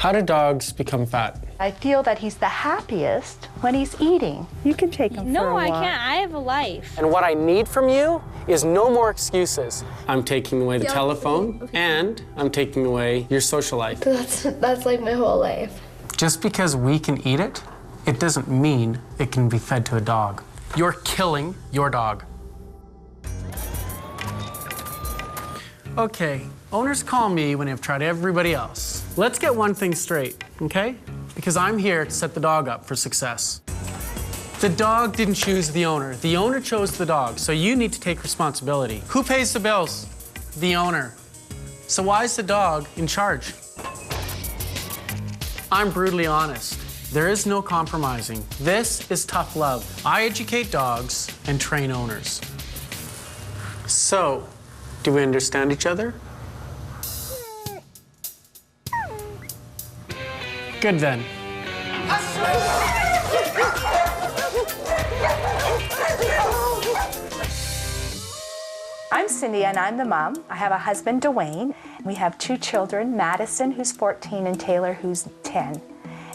How do dogs become fat? I feel that he's the happiest when he's eating. You can take him for a walk. No, I can't. I have a life. And what I need from you is no more excuses. I'm taking away the telephone, and I'm taking away your social life. That's like my whole life. Just because we can eat it, it doesn't mean it can be fed to a dog. You're killing your dog. Okay, owners call me when they've tried everybody else. Let's get one thing straight, okay? Because I'm here to set the dog up for success. The dog didn't choose the owner chose the dog, so you need to take responsibility. Who pays the bills? The owner. So why is the dog in charge? I'm brutally honest. There is no compromising. This is tough love. I educate dogs and train owners. So, do we understand each other? Good then. I'm Cindy and I'm the mom. I have a husband, Dwayne. We have 2 children, Madison, who's 14, and Taylor, who's 10.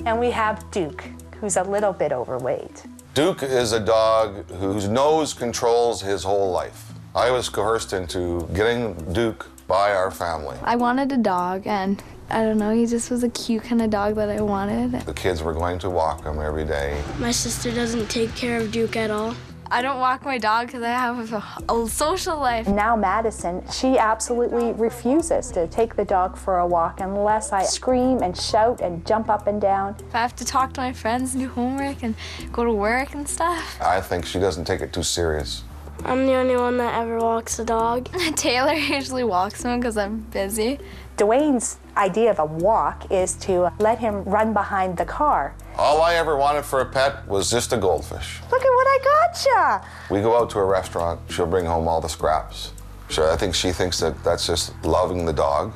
And we have Duke, who's a little bit overweight. Duke is a dog whose nose controls his whole life. I was coerced into getting Duke by our family. I wanted a dog, and I don't know, he just was a cute kind of dog that I wanted. The kids were going to walk him every day. My sister doesn't take care of Duke at all. I don't walk my dog because I have a social life. Now Madison, she absolutely refuses to take the dog for a walk unless I scream and shout and jump up and down. If I have to talk to my friends and do homework and go to work and stuff. I think she doesn't take it too serious. I'm the only one that ever walks a dog. Taylor usually walks him because I'm busy. Dwayne's idea of a walk is to let him run behind the car. All I ever wanted for a pet was just a goldfish. Look at what I gotcha! We go out to a restaurant, she'll bring home all the scraps. So I think she thinks that that's just loving the dog.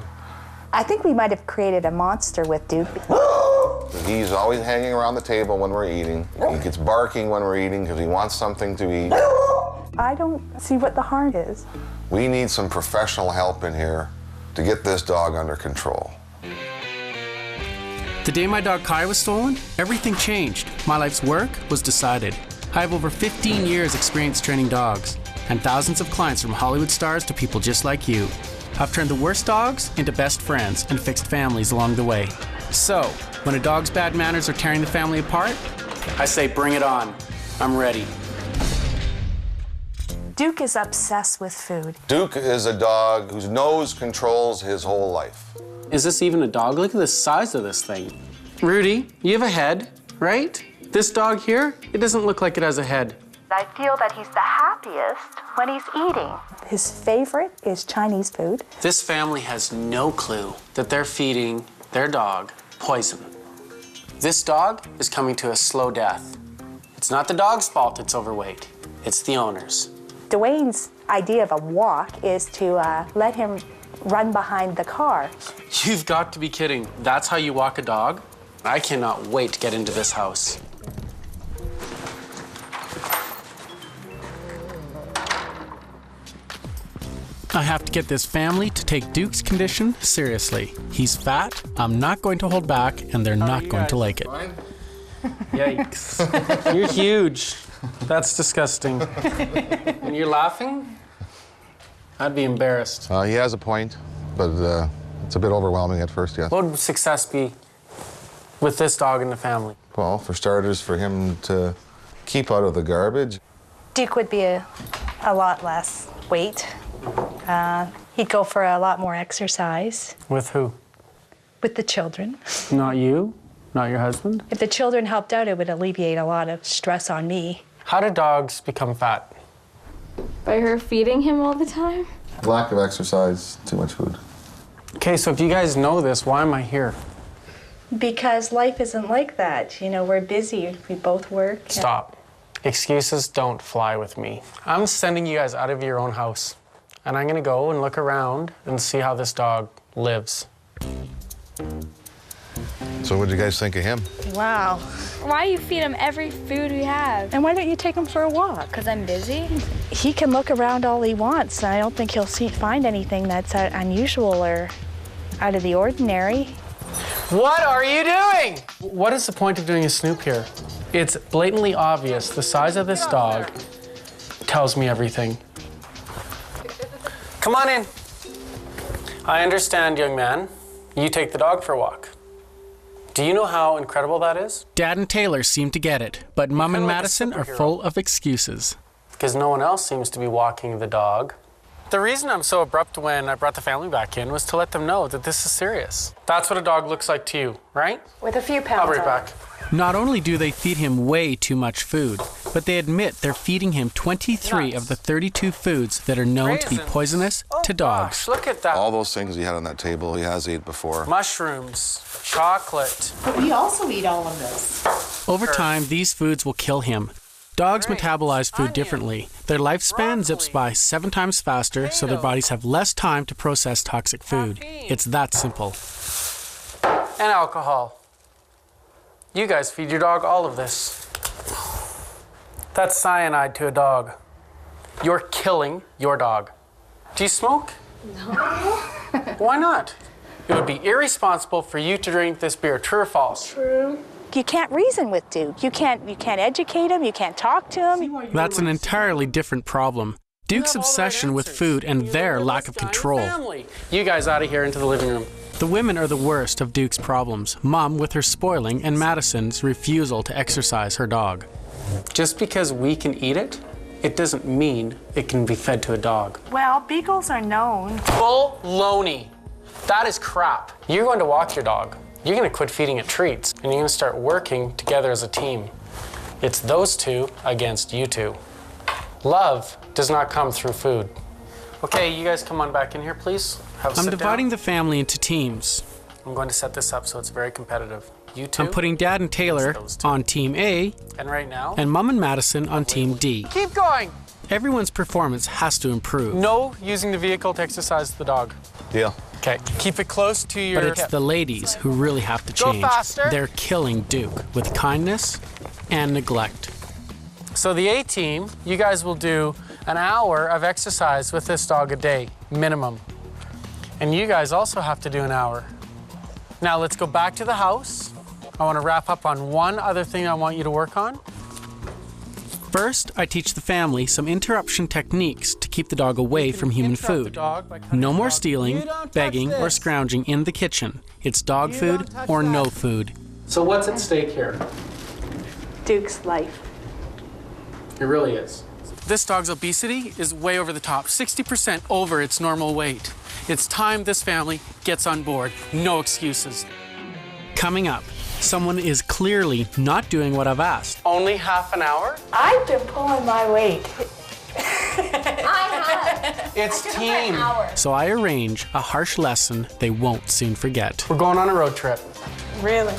I think we might have created a monster with Duke. He's always hanging around the table when we're eating. He gets barking when we're eating because he wants something to eat. I don't see what the harm is. We need some professional help in here to get this dog under control. The day my dog Kai was stolen, everything changed. My life's work was decided. I have over 15 years experience training dogs and thousands of clients from Hollywood stars to people just like you. I've turned the worst dogs into best friends and fixed families along the way. So, when a dog's bad manners are tearing the family apart, I say bring it on. I'm ready. Duke is obsessed with food. Duke is a dog whose nose controls his whole life. Is this even a dog? Look at the size of this thing. Rudy, you have a head, right? This dog here, it doesn't look like it has a head. I feel that he's the happiest when he's eating. His favorite is Chinese food. This family has no clue that they're feeding their dog poison. This dog is coming to a slow death. It's not the dog's fault it's overweight. It's the owner's. Dwayne's idea of a walk is to let him run behind the car. You've got to be kidding. That's how you walk a dog? I cannot wait to get into this house. I have to get this family to take Duke's condition seriously. He's fat, I'm not going to hold back, and they're not going to like it. Fine? Yikes. You're huge. That's disgusting. And you're laughing? I'd be embarrassed. He has a point, but it's a bit overwhelming at first, yes. What would success be with this dog in the family? Well, for starters, for him to keep out of the garbage. Duke would be a lot less weight. He'd go for a lot more exercise. With who? With the children. Not you? Not your husband? If the children helped out, it would alleviate a lot of stress on me. How do dogs become fat? By her feeding him all the time. Lack of exercise, too much food. Okay, so if you guys know this, why am I here? Because life isn't like that. You know, we're busy. We both work. Stop. Excuses don't fly with me. I'm sending you guys out of your own house. And I'm gonna go and look around and see how this dog lives. So what do you guys think of him? Wow. Why do you feed him every food we have? And why don't you take him for a walk? Because I'm busy? He can look around all he wants, and I don't think he'll find anything that's unusual or out of the ordinary. What are you doing? What is the point of doing a snoop here? It's blatantly obvious. The size of this dog tells me everything. Come on in. I understand, young man. You take the dog for a walk. Do you know how incredible that is? Dad and Taylor seem to get it, but Mom and Madison are full of excuses. Because no one else seems to be walking the dog. The reason I'm so abrupt when I brought the family back in was to let them know that this is serious. That's what a dog looks like to you, right? With a few pounds. I'll be right back. Not only do they feed him way too much food, but they admit they're feeding him 23 of the 32 foods that are known to be poisonous to dogs. Look at that. All those things he had on that table, he has ate before. Mushrooms, chocolate. But we also eat all of this. Over time, these foods will kill him. Dogs metabolize food differently. Their lifespan zips by 7 times faster, so their bodies have less time to process toxic food. It's that simple. And alcohol. You guys feed your dog all of this. That's cyanide to a dog. You're killing your dog. Do you smoke? No. Why not? It would be irresponsible for you to drink this beer. True or false? True. You can't reason with Duke. You can't educate him. You can't talk to him. That's an entirely different problem. Duke's obsession with food and their lack of control. You guys out of here into the living room. The women are the worst of Duke's problems. Mom with her spoiling and Madison's refusal to exercise her dog. Just because we can eat it, it doesn't mean it can be fed to a dog. Well, beagles are known. Bull-loney. That is crap. You're going to walk your dog. You're going to quit feeding it treats, and you're going to start working together as a team. It's those two against you two. Love does not come through food. Okay, you guys come on back in here, please. I'm dividing the family into teams. I'm going to set this up so it's very competitive. You two. I'm putting Dad and Taylor on Team A, and right now, and Mom and Madison on Team D. Keep going! Everyone's performance has to improve. No using the vehicle to exercise the dog. Deal. Okay, keep it close to your hip. But it's the ladies who really have to change. Go faster. They're killing Duke with kindness and neglect. So the A team, you guys will do an hour of exercise with this dog a day, minimum. And you guys also have to do an hour. Now let's go back to the house. I want to wrap up on one other thing I want you to work on. First, I teach the family some interruption techniques to keep the dog away from human food. No more stealing, begging, or scrounging in the kitchen. It's dog food or no food. So what's at stake here? Duke's life. It really is. This dog's obesity is way over the top, 60% over its normal weight. It's time this family gets on board. No excuses. Coming up, someone is clearly not doing what I've asked. Only half an hour? I've been pulling my weight. I have. It's team. So I arrange a harsh lesson they won't soon forget. We're going on a road trip. Really?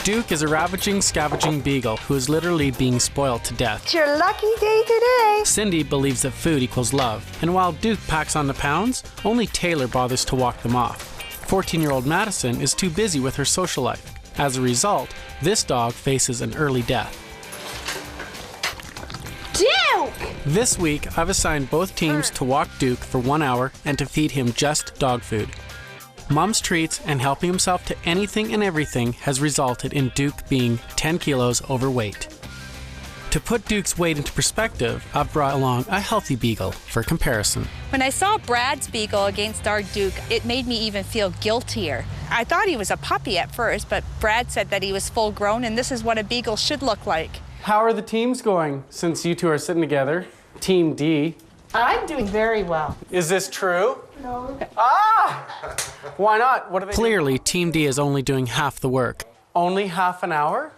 Duke is a ravaging, scavenging beagle who is literally being spoiled to death. It's your lucky day today. Cindy believes that food equals love, and while Duke packs on the pounds, only Taylor bothers to walk them off. 14-year-old Madison is too busy with her social life. As a result, this dog faces an early death. Duke! This week, I've assigned both teams to walk Duke for 1 hour and to feed him just dog food. Mom's treats and helping himself to anything and everything has resulted in Duke being 10 kilos overweight. To put Duke's weight into perspective, I've brought along a healthy beagle for comparison. When I saw Brad's beagle against our Duke, it made me even feel guiltier. I thought he was a puppy at first, but Brad said that he was full grown, and this is what a beagle should look like. How are the teams going since you two are sitting together? Team D. I'm doing very well. Is this true? No. Ah! Why not? What are they Clearly, doing? Team D is only doing half the work. Only half an hour?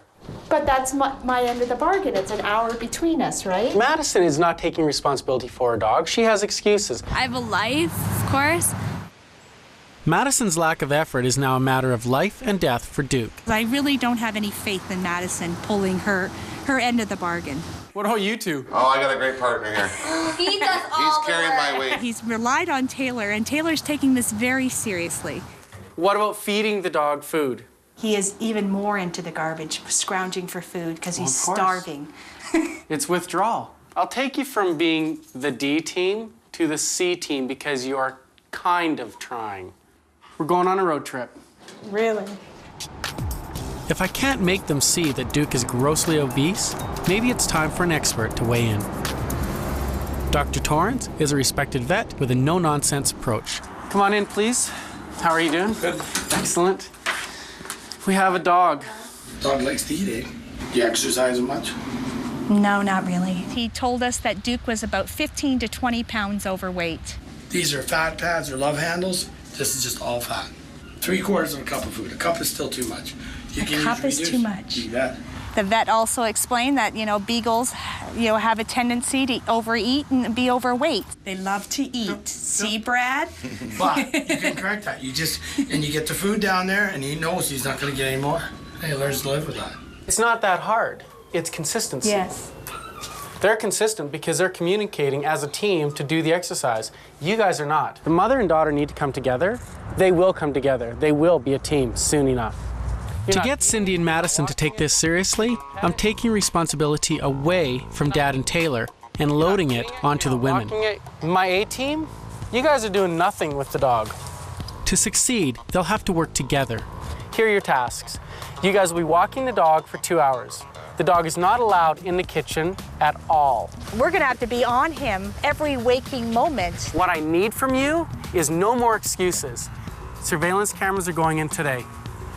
But that's my end of the bargain. It's an hour between us, right? Madison is not taking responsibility for her dog. She has excuses. I have a life, of course. Madison's lack of effort is now a matter of life and death for Duke. I really don't have any faith in Madison pulling her end of the bargain. What about you two? Oh, I got a great partner here. He does all He's carrying my weight. He's relied on Taylor, and Taylor's taking this very seriously. What about feeding the dog food? He is even more into the garbage, scrounging for food because he's starving. It's withdrawal. I'll take you from being the D team to the C team because you are kind of trying. We're going on a road trip. Really? If I can't make them see that Duke is grossly obese, maybe it's time for an expert to weigh in. Dr. Torrance is a respected vet with a no-nonsense approach. Come on in, please. How are you doing? Good. Excellent. We have a dog. Dog likes to eat, eh? Do you exercise much? No, not really. He told us that Duke was about 15 to 20 pounds overweight. These are fat pads or love handles. This is just all fat. 3/4 of a cup of food. A cup is still too much. You A cup is too much. You bet. The vet also explained that, beagles, have a tendency to overeat and be overweight. They love to eat. See, Brad? But you can correct that. You get the food down there, and he knows he's not going to get any more. And he learns to live with that. It's not that hard. It's consistency. Yes. They're consistent because they're communicating as a team to do the exercise. You guys are not. The mother and daughter need to come together. They will come together. They will be a team soon enough. To get Cindy and Madison to take this seriously, I'm taking responsibility away from Dad and Taylor and loading it onto the women. My A team? You guys are doing nothing with the dog. To succeed, they'll have to work together. Here are your tasks. You guys will be walking the dog for 2 hours. The dog is not allowed in the kitchen at all. We're going to have to be on him every waking moment. What I need from you is no more excuses. Surveillance cameras are going in today.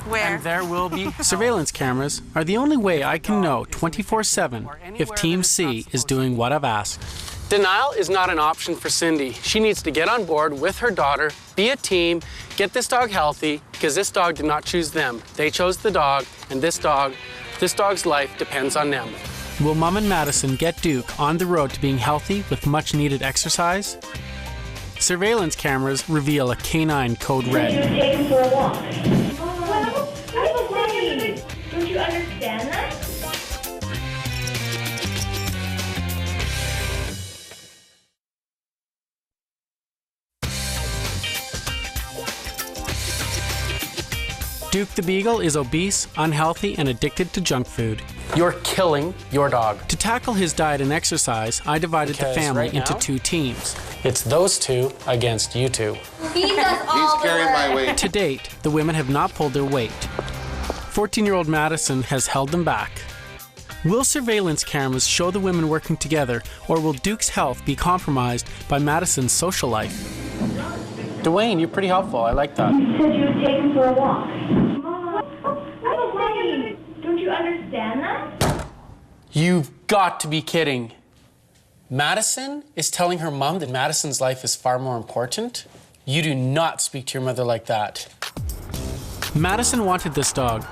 Where? And there will be surveillance cameras are the only way I can know 24/7 if Team C is doing what I've asked. Denial is not an option for Cindy. She needs to get on board with her daughter, be a team, get this dog healthy, because this dog did not choose them. They chose the dog, and this dog's life depends on them. Will Mom and Madison get Duke on the road to being healthy with much needed exercise? Surveillance cameras reveal a canine code red. Take him for a walk. Well, don't you understand that? Duke the Beagle is obese, unhealthy, and addicted to junk food. You're killing your dog. To tackle his diet and exercise, I divided the family into 2 teams. It's those 2 against you 2. He does all He's carrying my weight. To date, the women have not pulled their weight. 14-year-old Madison has held them back. Will surveillance cameras show the women working together, or will Duke's health be compromised by Madison's social life? Dwayne, you're pretty helpful. I like that. You said you would take him for a walk. Don't you understand that? You've got to be kidding. Madison is telling her mom that Madison's life is far more important? You do not speak to your mother like that. Madison wanted this dog.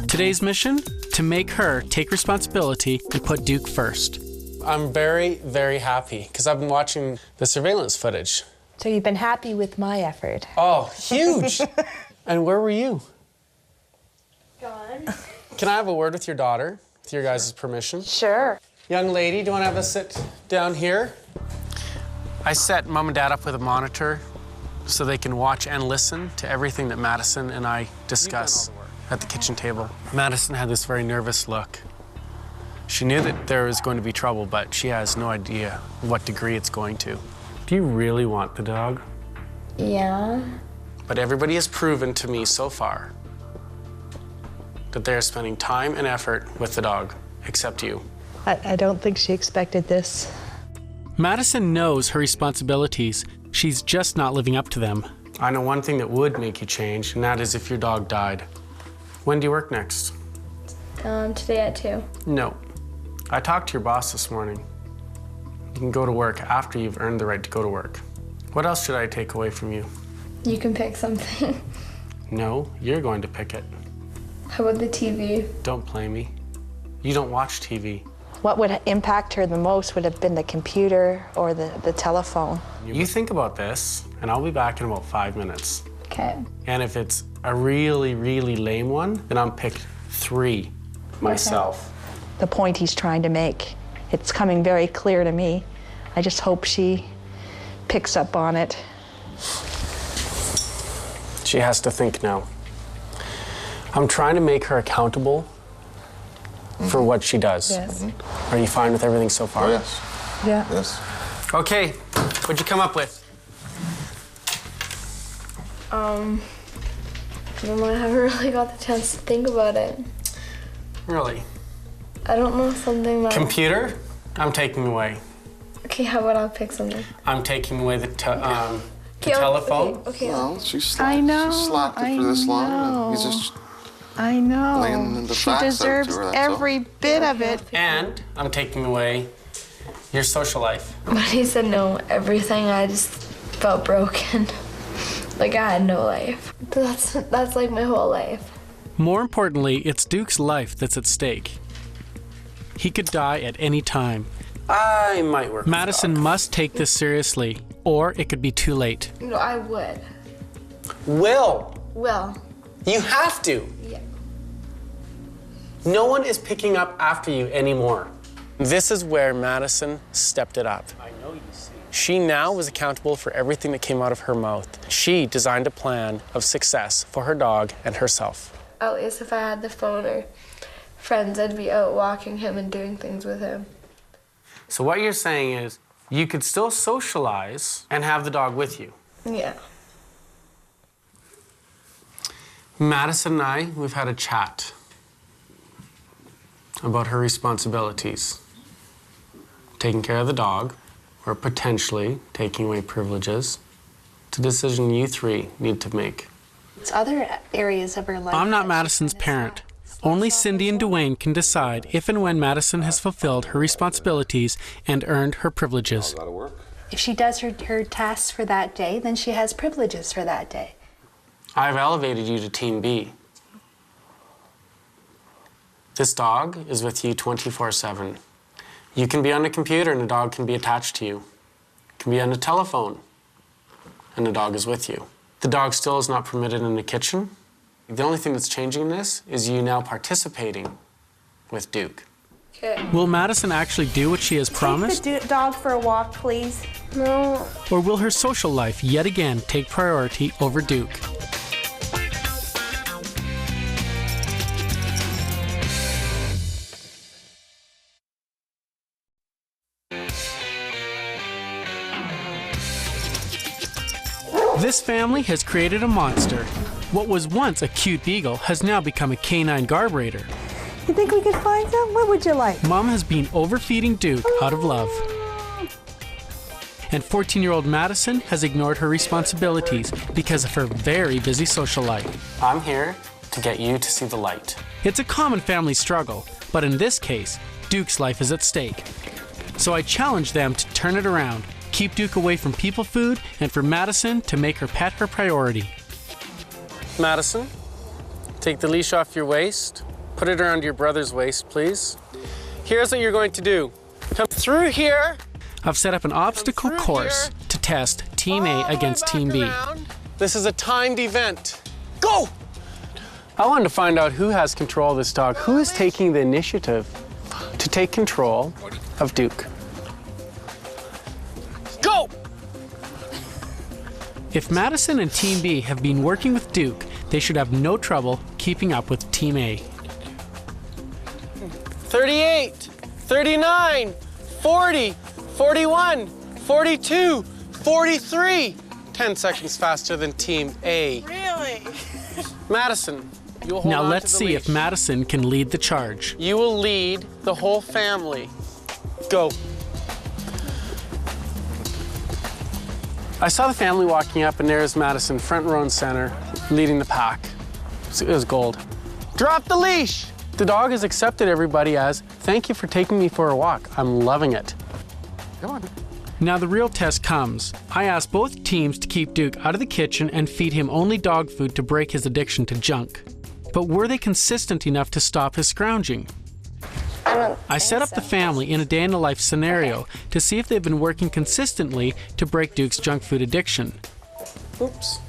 Today's mission? To make her take responsibility and put Duke first. I'm very, very happy because I've been watching the surveillance footage. So you've been happy with my effort? Oh, huge! And where were you? Gone. Can I have a word with your daughter, with your guys' permission? Sure. Young lady, do you want to have a sit down here? I set Mom and Dad up with a monitor so they can watch and listen to everything that Madison and I discuss at the kitchen table. Madison had this very nervous look. She knew that there was going to be trouble, but she has no idea what degree it's going to. Do you really want the dog? Yeah. But everybody has proven to me so far that they are spending time and effort with the dog, except you. I don't think she expected this. Madison knows her responsibilities. She's just not living up to them. I know one thing that would make you change, and that is if your dog died. When do you work next? Today at 2. No. I talked to your boss this morning. You can go to work after you've earned the right to go to work. What else should I take away from you? You can pick something. No, you're going to pick it. How about the TV? Don't play me. You don't watch TV. What would impact her the most would have been the computer or the telephone. You think about this, and I'll be back in about 5 minutes. Okay. And if it's a really, really lame one, then I'll pick 3 myself. The point he's trying to make, it's coming very clear to me. I just hope she picks up on it. She has to think now. I'm trying to make her accountable for what she does. Yes. Are you fine with everything so far? Oh, yes. Yeah. Yes. Okay, what'd you come up with? I don't know, I haven't really got the chance to think about it. Really? I don't know, something that... Computer, I'm taking away. Okay, how about I'll pick something? I'm taking away the telephone. Okay. Well, she slacked it for this long, and he's just I know. laying the She facts out deserves to her, that's every bit of it. And I'm taking away your social life. When he said no, everything, I just felt broken. Like I had no life. That's like my whole life. More importantly, it's Duke's life that's at stake. He could die at any time. I might work. Madison must take this seriously, or it could be too late. No, I would. Will! You have to! Yeah. No one is picking up after you anymore. This is where Madison stepped it up. I know you see. She now was accountable for everything that came out of her mouth. She designed a plan of success for her dog and herself. At least if I had the phone or friends, I'd be out walking him and doing things with him. So what you're saying is you could still socialize and have the dog with you. Yeah. Madison and I, we've had a chat about her responsibilities. Taking care of the dog, or potentially taking away privileges. It's a decision you three need to make. It's other areas of her life. I'm not Madison's parent. Only Cindy and Dwayne can decide if and when Madison has fulfilled her responsibilities and earned her privileges. Gotta work. If she does her tasks for that day, then she has privileges for that day. I've elevated you to Team B. This dog is with you 24/7. You can be on a computer and a dog can be attached to you. You can be on a telephone and the dog is with you. The dog still is not permitted in the kitchen. The only thing that's changing in this is you now participating with Duke. Okay. Will Madison actually do what she has promised? Take the dog for a walk, please. No. Or will her social life yet again take priority over Duke? This family has created a monster. What was once a cute beagle has now become a canine garburator. You think we could find some? What would you like? Mom has been overfeeding Duke out of love. And 14-year-old Madison has ignored her responsibilities because of her very busy social life. I'm here to get you to see the light. It's a common family struggle, but in this case, Duke's life is at stake. So I challenge them to turn it around, keep Duke away from people food, and for Madison to make her pet her priority. Madison, take the leash off your waist. Put it around your brother's waist, please. Here's what you're going to do. Come through here. I've set up an obstacle course to test Team A against Team B. This is a timed event. Go! I wanted to find out who has control of this dog. Who is taking the initiative to take control of Duke? Go! If Madison and Team B have been working with Duke, they should have no trouble keeping up with Team A. 38, 39, 40, 41, 42, 43. 10 seconds faster than Team A. Really? Madison, you'll hold on to the leash. Now let's see if Madison can lead the charge. You will lead the whole family. Go. I saw the family walking up, and there's Madison, front row and center, leading the pack. It was gold. Drop the leash! The dog has accepted everybody as, thank you for taking me for a walk. I'm loving it. Come on. Now the real test comes. I asked both teams to keep Duke out of the kitchen and feed him only dog food to break his addiction to junk. But were they consistent enough to stop his scrounging? I set up the family in a day-in-the-life scenario to see if they've been working consistently to break Duke's junk food addiction. Oops.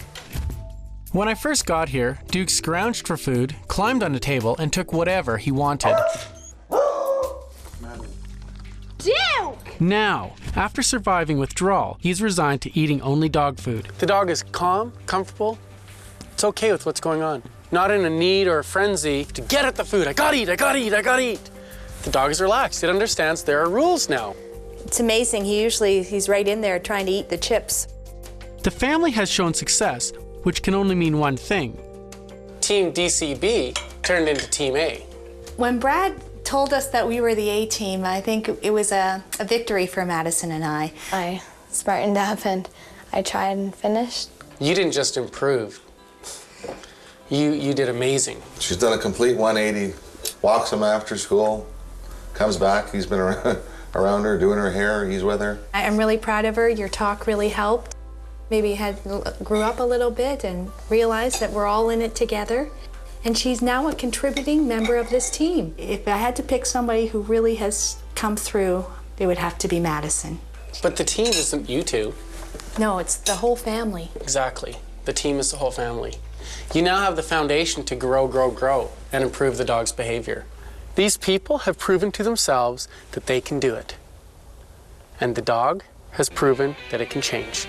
When I first got here, Duke scrounged for food, climbed on the table, and took whatever he wanted. Duke! Now, after surviving withdrawal, he's resigned to eating only dog food. The dog is calm, comfortable, It's okay with what's going on. Not in a need or a frenzy to get at the food. I gotta eat, I gotta eat, I gotta eat. The dog is relaxed. It understands there are rules now. It's amazing. He's right in there trying to eat the chips. The family has shown success, which can only mean one thing. Team DCB turned into Team A. When Brad told us that we were the A team, I think it was a victory for Madison and I. I smartened up and I tried and finished. You didn't just improve. You did amazing. She's done a complete 180, walks him after school, comes back, he's been around her, doing her hair, he's with her. I'm really proud of her. Your talk really helped. Maybe grew up a little bit and realized that we're all in it together. And she's now a contributing member of this team. If I had to pick somebody who really has come through, it would have to be Madison. But the team isn't you two. No, it's the whole family. Exactly. The team is the whole family. You now have the foundation to grow, and improve the dog's behavior. These people have proven to themselves that they can do it. And the dog has proven that it can change.